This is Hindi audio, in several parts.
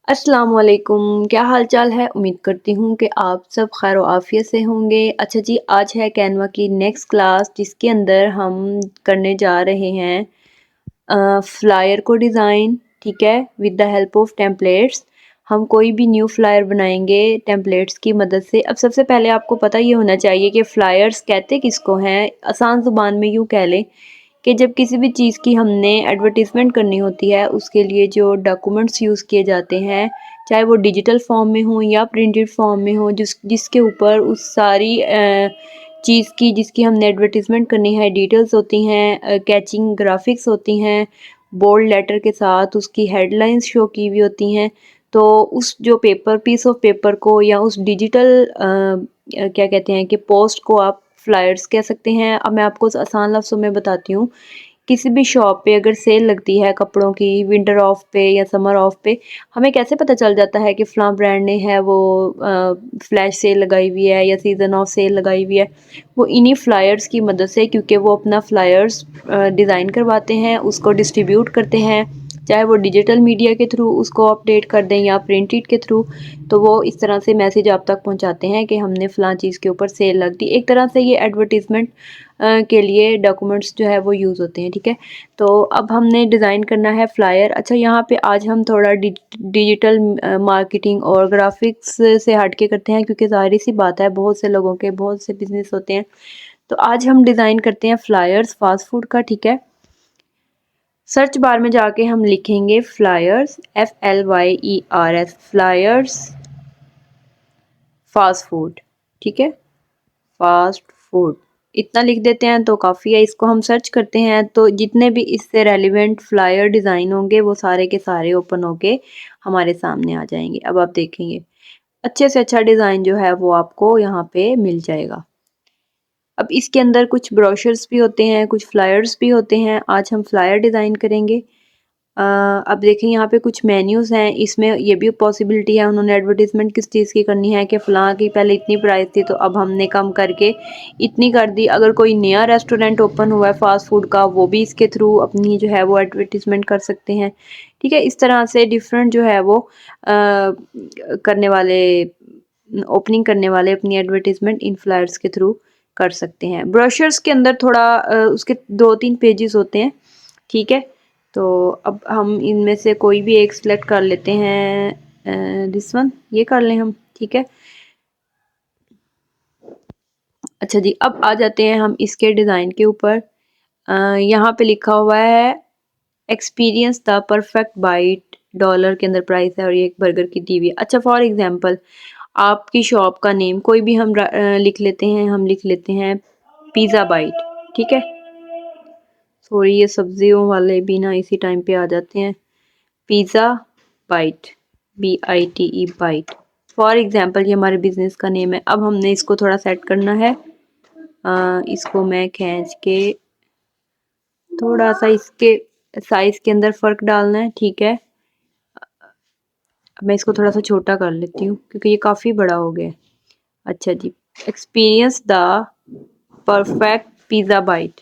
अस्सलाम वालेकुम, क्या हाल चाल है। उम्मीद करती हूँ कि आप सब खैर आफियत से होंगे। अच्छा जी, आज है कैनवा की नेक्स्ट क्लास जिसके अंदर हम करने जा रहे हैं फ्लायर को डिज़ाइन। ठीक है, with the help of templates हम कोई भी न्यू फ्लायर बनाएंगे टेम्पलेट्स की मदद से। अब सबसे पहले आपको पता ये होना चाहिए कि फ्लायर्स कहते किसको हैं। आसान ज़ुबान में यूँ कह लें कि जब किसी भी चीज़ की हमने एडवर्टीज़मेंट करनी होती है उसके लिए जो डॉक्यूमेंट्स यूज़ किए जाते हैं, चाहे वो डिजिटल फॉर्म में हो या प्रिंटेड फॉर्म में हो, जिसके ऊपर उस सारी चीज़ की जिसकी हमने एडवर्टीज़मेंट करनी है डिटेल्स होती हैं, कैचिंग ग्राफिक्स होती हैं, बोल्ड लेटर के साथ उसकी हेडलाइंस शो की हुई होती हैं। तो उस जो पीस ऑफ पेपर को या उस डिजिटल क्या कहते हैं कि पोस्ट को आप फ्लायर्स कह सकते हैं। अब मैं आपको आसान लफ्ज़ों में बताती हूँ। किसी भी शॉप पे अगर सेल लगती है कपड़ों की, विंटर ऑफ पे या समर ऑफ पे, हमें कैसे पता चल जाता है कि फ़लाँ ब्रांड ने है वो फ्लैश सेल लगाई हुई है या सीज़न ऑफ सेल लगाई हुई है। वो इन्हीं फ्लायर्स की मदद से, क्योंकि वो अपना फ्लायर्स डिज़ाइन करवाते हैं, उसको डिस्ट्रीब्यूट करते हैं, चाहे वो डिजिटल मीडिया के थ्रू उसको अपडेट कर दें या प्रिंटेड के थ्रू। तो वो इस तरह से मैसेज आप तक पहुंचाते हैं कि हमने फ़लाँ चीज़ के ऊपर सेल लग दी। एक तरह से ये एडवर्टीज़मेंट के लिए डॉक्यूमेंट्स जो है वो यूज़ होते हैं। ठीक है, तो अब हमने डिज़ाइन करना है फ्लायर। अच्छा, यहाँ पे आज हम थोड़ा डिजिटल मार्केटिंग और ग्राफिक्स से हट के करते हैं, क्योंकि ज़ाहिर सी बात है बहुत से लोगों के बहुत से बिजनेस होते हैं। तो आज हम डिज़ाइन करते हैं फ्लायर्स फास्ट फूड का। ठीक है, सर्च बार में जाके हम लिखेंगे flyers, FLYERS, flyers fast food. ठीक है, फास्ट फूड इतना लिख देते हैं तो काफ़ी है। इसको हम सर्च करते हैं तो जितने भी इससे रेलिवेंट फ्लायर डिज़ाइन होंगे वो सारे के सारे ओपन होके हमारे सामने आ जाएंगे। अब आप देखेंगे अच्छे से अच्छा डिज़ाइन जो है वो आपको यहाँ पे मिल जाएगा। अब इसके अंदर कुछ ब्रोशर्स भी होते हैं, कुछ फ्लायर्स भी होते हैं। आज हम फ्लायर डिज़ाइन करेंगे। अब देखें यहाँ पे कुछ मेन्यूज़ हैं, इसमें ये भी पॉसिबिलिटी है उन्होंने एडवर्टीज़मेंट किस चीज़ की करनी है कि फ़लाँ की पहले इतनी प्राइस थी तो अब हमने कम करके इतनी कर दी। अगर कोई नया रेस्टोरेंट ओपन हुआ है फास्ट फूड का, वो भी इसके थ्रू अपनी जो है वो एडवर्टीज़मेंट कर सकते हैं। ठीक है, इस तरह से डिफरेंट जो है वो करने वाले ओपनिंग करने वाले अपनी एडवर्टीज़मेंट इन फ्लायर्स के थ्रू कर सकते हैं। ब्रोशर्स के अंदर थोड़ा उसके 2-3 पेजेस होते हैं। ठीक है, तो अब हम इनमें से कोई भी एक सिलेक्ट कर लेते हैं। दिस वन ये कर लें हम। ठीक है, अच्छा जी, अब आ जाते हैं हम इसके डिज़ाइन के ऊपर। यहाँ पे लिखा हुआ है experience the perfect bite, dollar के अंदर प्राइस है और ये एक बर्गर की दी हुई है। अच्छा, फॉर एग्जांपल आपकी शॉप का नेम कोई भी हम लिख लेते हैं। हम लिख लेते हैं पिज़्ज़ा बाइट। ठीक है, सॉरी ये सब्जियों वाले भी ना इसी टाइम पे आ जाते हैं। Pizza bite, BITE bite, for example ये हमारे बिजनेस का नेम है। अब हमने इसको थोड़ा सेट करना है। इसको मैं खींच के थोड़ा सा इसके साइज के अंदर फ़र्क डालना है। ठीक है, अब मैं इसको थोड़ा सा छोटा कर लेती हूँ क्योंकि ये काफ़ी बड़ा हो गया है। अच्छा जी, experience the perfect pizza bite.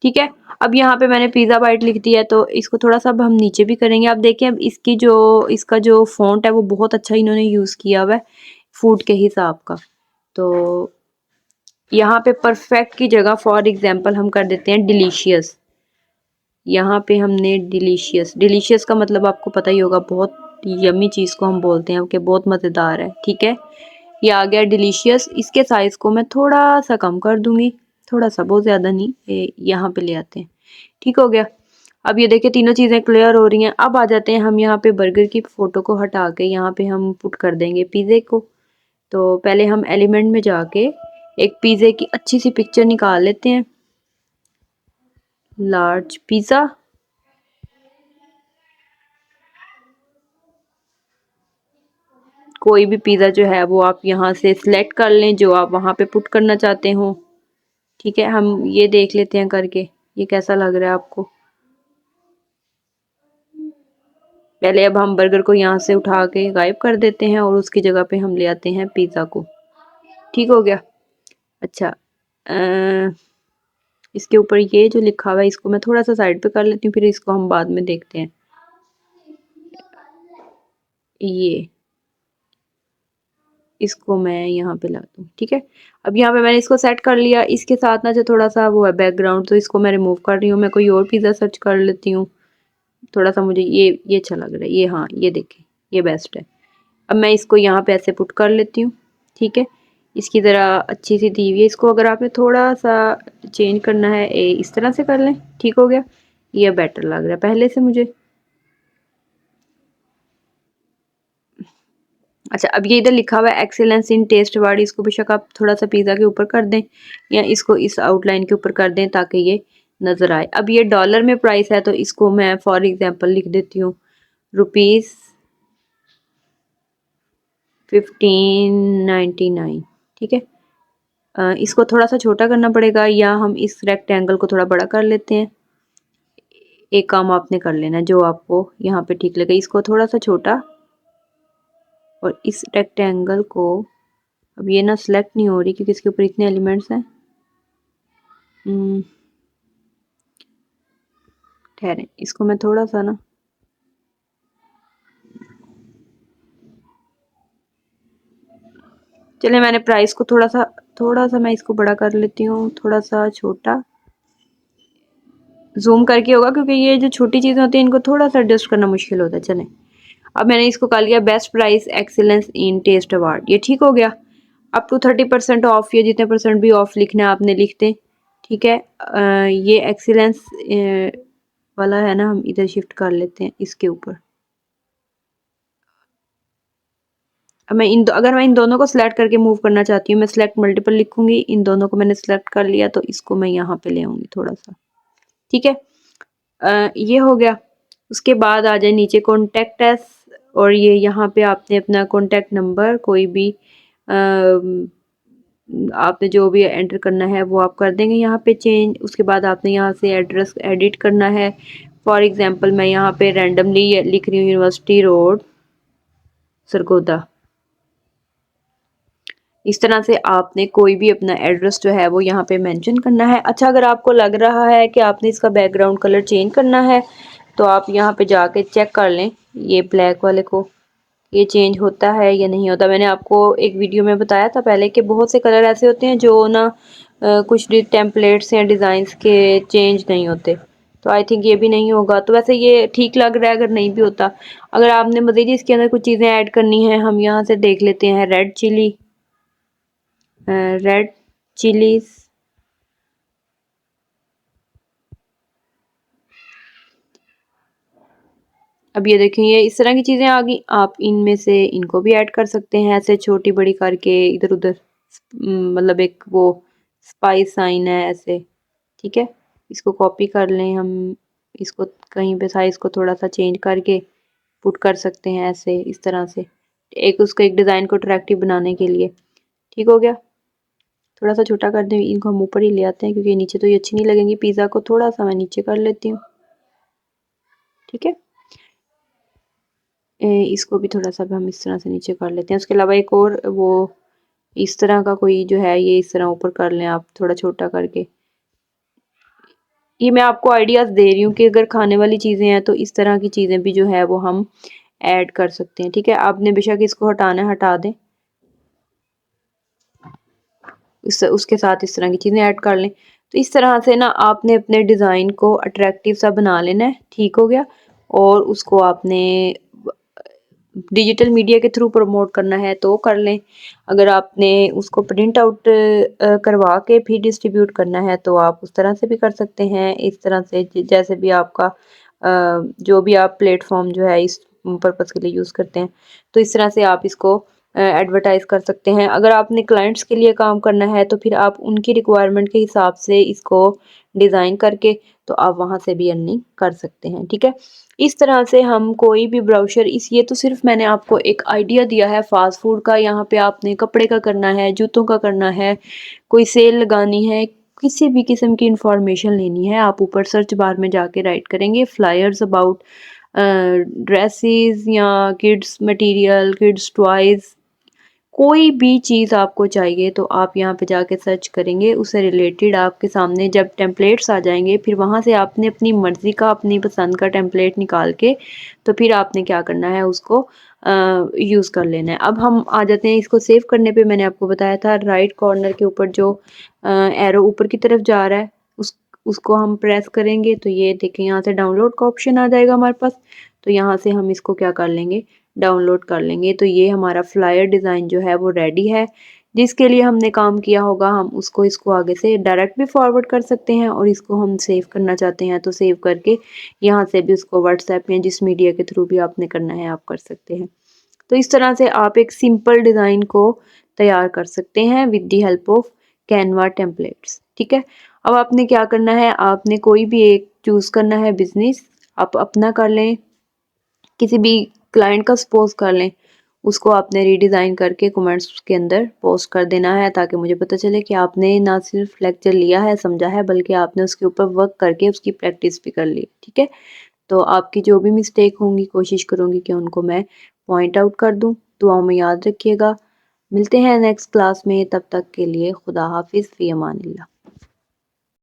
ठीक है, अब यहाँ पे मैंने पिज़्ज़ा बाइट लिख दिया है तो इसको थोड़ा सा अब हम नीचे भी करेंगे। अब देखिए, अब इसका जो फ़ॉन्ट है वो बहुत अच्छा इन्होंने यूज़ किया हुआ है फूड के हिसाब का। तो यहाँ पे परफेक्ट की जगह फॉर एग्जांपल हम कर देते हैं डिलीशियस। यहाँ पे हमने डिलीशियस, डिलीशियस का मतलब आपको पता ही होगा, बहुत यम्मी चीज़ को हम बोलते हैं कि बहुत मज़ेदार है। ठीक है, ये आ गया डिलीशियस। इसके साइज़ को मैं थोड़ा सा कम कर दूंगी, थोड़ा सा, बहुत ज़्यादा नहीं। यहाँ पे ले आते हैं। ठीक हो गया, अब ये देखिए तीनों चीज़ें क्लियर हो रही हैं। अब आ जाते हैं हम यहाँ पे बर्गर की फ़ोटो को हटा के यहाँ पे हम पुट कर देंगे पिज़्ज़े को। तो पहले हम एलिमेंट में जाके एक पिज़्ज़े की अच्छी सी पिक्चर निकाल लेते हैं। लार्ज पिज़्ज़ा, कोई भी पिज़्ज़ा जो है वो आप यहाँ से सिलेक्ट कर लें जो आप वहाँ पे पुट करना चाहते हो। ठीक है, हम ये देख लेते हैं करके ये कैसा लग रहा है आपको। पहले अब हम बर्गर को यहाँ से उठा के गायब कर देते हैं और उसकी जगह पे हम ले आते हैं पिज़्ज़ा को। ठीक हो गया, अच्छा इसके ऊपर ये जो लिखा हुआ है इसको मैं थोड़ा सा साइड पे कर लेती हूँ, फिर इसको हम बाद में देखते हैं। ये इसको मैं यहाँ पे ला दूँ, ठीक है। अब यहाँ पे मैंने इसको सेट कर लिया। इसके साथ ना जो थोड़ा सा वो है बैकग्राउंड, तो इसको मैं रिमूव कर रही हूँ। मैं कोई और पिज़्ज़ा सर्च कर लेती हूँ। थोड़ा सा मुझे ये अच्छा लग रहा है, ये, हाँ ये देखें, ये बेस्ट है। अब मैं इसको यहाँ पे ऐसे पुट कर लेती हूँ, ठीक है। इसकी तरह अच्छी सी दी हुई है। इसको अगर आपने थोड़ा सा चेंज करना है, इस तरह से कर लें, ठीक हो गया। ये बेटर लग रहा है पहले से मुझे। अच्छा, अब ये इधर लिखा हुआ है एक्सीलेंस इन टेस्ट अवार्ड। इसको बेशक आप थोड़ा सा पिज़्ज़ा के ऊपर कर दें या इसको इस आउटलाइन के ऊपर कर दें ताकि ये नज़र आए। अब ये डॉलर में प्राइस है तो इसको मैं फॉर एग्जांपल लिख देती हूँ रुपीज़ 1599, ठीक है। इसको थोड़ा सा छोटा करना पड़ेगा या हम इस रेक्टेंगल को थोड़ा बड़ा कर लेते हैं। एक काम आपने कर लेना जो आपको यहाँ पे ठीक लगे। इसको थोड़ा सा छोटा, और इस रेक्टेंगल को, अब ये ना सिलेक्ट नहीं हो रही क्योंकि इसके ऊपर इतने एलिमेंट्स हैं। ठहरें, इसको मैं थोड़ा सा ना, चले मैंने प्राइस को थोड़ा सा मैं इसको बड़ा कर लेती हूँ, थोड़ा सा छोटा जूम करके होगा क्योंकि ये जो छोटी चीज़ें होती हैं इनको थोड़ा सा एडजस्ट करना मुश्किल होता है। चलें, अब मैंने इसको कर लिया best price excellence in taste award, ये ठीक हो गया। अप टू 30% ऑफ, या जितने परसेंट भी ऑफ लिखना है आपने लिख दें, ठीक है। ये एक्सीलेंस वाला है ना, हम इधर शिफ्ट कर लेते हैं इसके ऊपर। अब मैं अगर मैं इन दोनों को सिलेक्ट करके मूव करना चाहती हूँ, मैं सिलेक्ट मल्टीपल लिखूंगी। इन दोनों को मैंने सिलेक्ट कर लिया तो इसको मैं यहाँ पे ले आऊंगी थोड़ा सा, ठीक है। ये हो गया। उसके बाद आ जाए नीचे कॉन्टेक्ट एस, और ये यहाँ पे आपने अपना कॉन्टेक्ट नंबर कोई भी आपने जो भी एंटर करना है वो आप कर देंगे यहाँ पे चेंज। उसके बाद आपने यहाँ से एड्रेस एडिट करना है। फॉर एग्जांपल मैं यहाँ पे रैंडमली लिख रही हूँ यूनिवर्सिटी रोड सरगोदा। इस तरह से आपने कोई भी अपना एड्रेस जो है वो यहाँ पे मेंशन करना है। अच्छा, अगर आपको लग रहा है कि आपने इसका बैकग्राउंड कलर चेंज करना है तो आप यहाँ पे जाके चेक कर लें ये ब्लैक वाले को, ये चेंज होता है या नहीं होता। मैंने आपको एक वीडियो में बताया था पहले कि बहुत से कलर ऐसे होते हैं जो ना कुछ टेम्पलेट्स या डिज़ाइंस के चेंज नहीं होते, तो आई थिंक ये भी नहीं होगा। तो वैसे ये ठीक लग रहा है अगर नहीं भी होता। अगर आपने मज़ीद इसके अंदर कुछ चीज़ें ऐड करनी है, हम यहाँ से देख लेते हैं रेड चिलीज। अब ये देखें, ये इस तरह की चीज़ें आ गई। आप इनमें से इनको भी ऐड कर सकते हैं ऐसे छोटी बड़ी करके इधर उधर, मतलब एक वो स्पाइस साइन है ऐसे, ठीक है। इसको कॉपी कर लें हम, इसको कहीं पे साइज को थोड़ा सा चेंज करके पुट कर सकते हैं ऐसे, इस तरह से एक उसको एक डिज़ाइन को अट्रैक्टिव बनाने के लिए। ठीक हो गया। थोड़ा सा छोटा कर दें, इनको हम ऊपर ही ले आते हैं क्योंकि नीचे तो ये अच्छी नहीं लगेंगी। पिज़्ज़ा को थोड़ा सा मैं नीचे कर लेती हूँ, ठीक है। इसको भी थोड़ा सा हम इस तरह से नीचे कर लेते हैं। उसके अलावा एक और वो इस तरह का कोई जो है, ये इस तरह ऊपर कर लें आप थोड़ा छोटा करके। ये मैं आपको आइडियाज़ दे रही हूँ कि अगर खाने वाली चीज़ें हैं तो इस तरह की चीज़ें भी जो है वो हम ऐड कर सकते हैं, ठीक है। आपने बेशक इसको हटाना है हटा दें, उसके साथ इस तरह की चीज़ें ऐड कर लें। तो इस तरह से ना आपने अपने डिज़ाइन को अट्रैक्टिव सा बना लेना है, ठीक हो गया। और उसको आपने डिजिटल मीडिया के थ्रू प्रमोट करना है तो कर लें। अगर आपने उसको प्रिंट आउट करवा के फिर डिस्ट्रीब्यूट करना है तो आप उस तरह से भी कर सकते हैं। इस तरह से जैसे भी आपका जो भी आप प्लेटफॉर्म जो है इस पर्पज़ के लिए यूज़ करते हैं, तो इस तरह से आप इसको एडवर्टाइज़ कर सकते हैं। अगर आपने क्लाइंट्स के लिए काम करना है तो फिर आप उनकी रिक्वायरमेंट के हिसाब से इसको डिज़ाइन करके तो आप वहाँ से भी अर्निंग कर सकते हैं, ठीक है। इस तरह से हम कोई भी ब्राउशर, इस ये तो सिर्फ मैंने आपको एक आइडिया दिया है फास्ट फूड का। यहाँ पे आपने कपड़े का करना है, जूतों का करना है, कोई सेल लगानी है, किसी भी किस्म की इंफॉर्मेशन लेनी है, आप ऊपर सर्च बार में जाके राइट करेंगे फ्लायर्स अबाउट ड्रेसेस या किड्स मटेरियल, किड्स टॉयज़, कोई भी चीज़ आपको चाहिए तो आप यहाँ पे जाके सर्च करेंगे, उससे रिलेटेड आपके सामने जब टेम्पलेट्स आ जाएंगे, फिर वहाँ से आपने अपनी मर्ज़ी का अपनी पसंद का टेम्पलेट निकाल के तो फिर आपने क्या करना है, उसको यूज़ कर लेना है। अब हम आ जाते हैं इसको सेव करने पे। मैंने आपको बताया था राइट कॉर्नर के ऊपर जो एरो ऊपर की तरफ जा रहा है उसको हम प्रेस करेंगे तो ये देखें यहाँ से डाउनलोड का ऑप्शन आ जाएगा हमारे पास। तो यहाँ से हम इसको क्या कर लेंगे, डाउनलोड कर लेंगे। तो ये हमारा फ्लायर डिज़ाइन जो है वो रेडी है। जिसके लिए हमने काम किया होगा हम उसको इसको आगे से डायरेक्ट भी फॉरवर्ड कर सकते हैं, और इसको हम सेव करना चाहते हैं तो सेव करके यहाँ से भी उसको व्हाट्सएप या जिस मीडिया के थ्रू भी आपने करना है आप कर सकते हैं। तो इस तरह से आप एक सिंपल डिज़ाइन को तैयार कर सकते हैं with the help of Canva templates. ठीक है, अब आपने क्या करना है, आपने कोई भी एक चूज़ करना है बिजनेस, आप अपना कर लें, किसी भी क्लाइंट का सपोज कर लें, उसको आपने रीडिज़ाइन करके कमेंट्स के अंदर पोस्ट कर देना है ताकि मुझे पता चले कि आपने ना सिर्फ लेक्चर लिया है, समझा है, बल्कि आपने उसके ऊपर वर्क करके उसकी प्रैक्टिस भी कर ली। ठीक है, तो आपकी जो भी मिस्टेक होंगी कोशिश करूँगी कि उनको मैं पॉइंट आउट कर दूँ। दुआओं में याद रखिएगा। मिलते हैं नेक्स्ट क्लास में, तब तक के लिए खुदा हाफिज़, फ़ी अमानिल्लाह।